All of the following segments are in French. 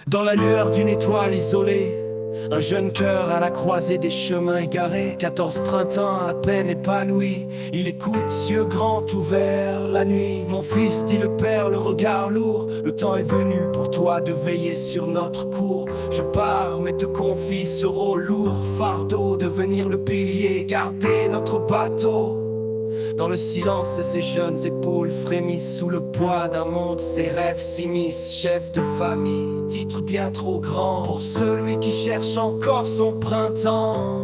Dans la lueur d'une étoile isolée, un jeune cœur à la croisée des chemins égarés. 14 printemps à peine épanoui, il écoute, yeux grands ouverts la nuit. Mon fils, dit le père, le regard lourd, le temps est venu pour toi de veiller sur notre cours. Je pars mais te confie ce rôle lourd, fardeau, devenir le pilier, garder notre bateau. Dans le silence, ses jeunes épaules frémissent sous le poids d'un monde, ses rêves s'immiscent. Chef de famille, titre bien trop grand pour celui qui cherche encore son printemps.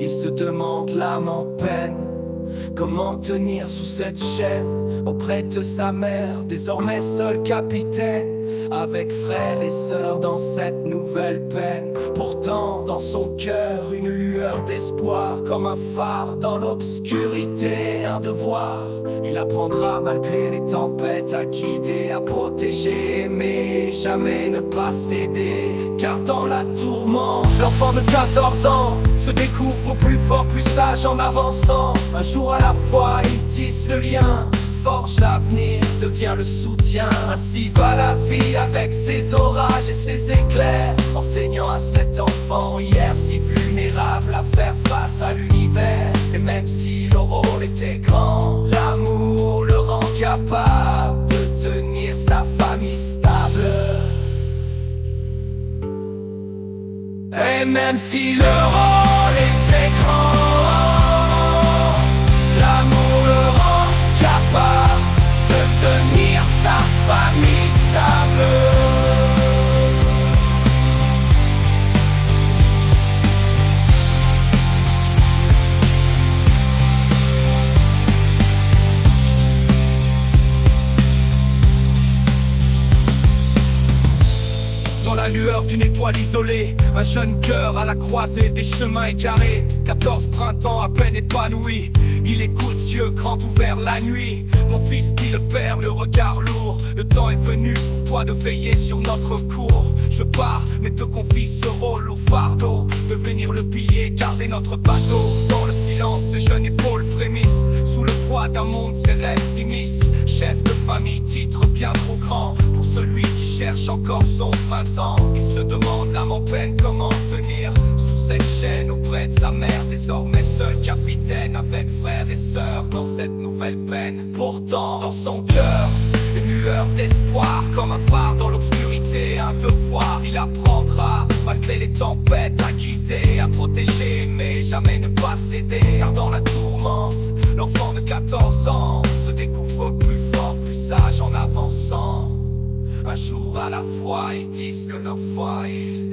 Il se demande, l'âme en peine, comment tenir sous cette chaîne auprès de sa mère, désormais seul capitaine, avec frères et sœurs dans cette nouvelle peine. Pourtant dans son cœur une lueur d'espoir, comme un phare dans l'obscurité, un devoir. Il apprendra malgré les tempêtes à guider, à protéger, aimer, jamais ne pas céder. Car dans la tourmente, l'enfant de 14 ans se découvre plus fort, plus sage en avançant. Un jour à la fois il tisse le lien, forge l'avenir, devient le soutien. Ainsi va la vie avec ses orages et ses éclairs, enseignant à cet enfant hier si vulnérable à faire face à l'univers. Et même si le rôle était grand, l'amour le rend capable de tenir sa famille stable. Et même si le rôle était grand, l'amour le rend capable de tenir sa famille stable. Dans la lueur d'une étoile isolée, un jeune cœur à la croisée des chemins égarés. 14 printemps à peine épanoui, il écoute, yeux grands ouverts la nuit. Mon fils, dit le père, le regard lourd, le temps est venu pour toi de veiller sur notre cours. Je pars mais te confie ce rôle au fardeau, devenir le pilier, garder notre bateau. Dans le silence, ses jeunes épaules frémissent sous le poids d'un monde, ses rêves s'immiscent. Chef de famille, titre bien trop grand pour celui qui cherche encore son printemps. Il se demande, l'âme en peine, comment tenir sous cette chaîne auprès de sa mère, désormais seul capitaine avec frères et sœurs dans cette nouvelle peine. Pourtant dans son cœur une lueur d'espoir, comme un phare dans l'obscurité, un devoir. Il apprendra malgré les tempêtes à guider, à protéger, mais jamais ne pas céder. Car dans la tourmente, l'enfant de 14 ans se découvre plus fort, plus sage en avançant. Un jour à la fois il tisse le leur foyer.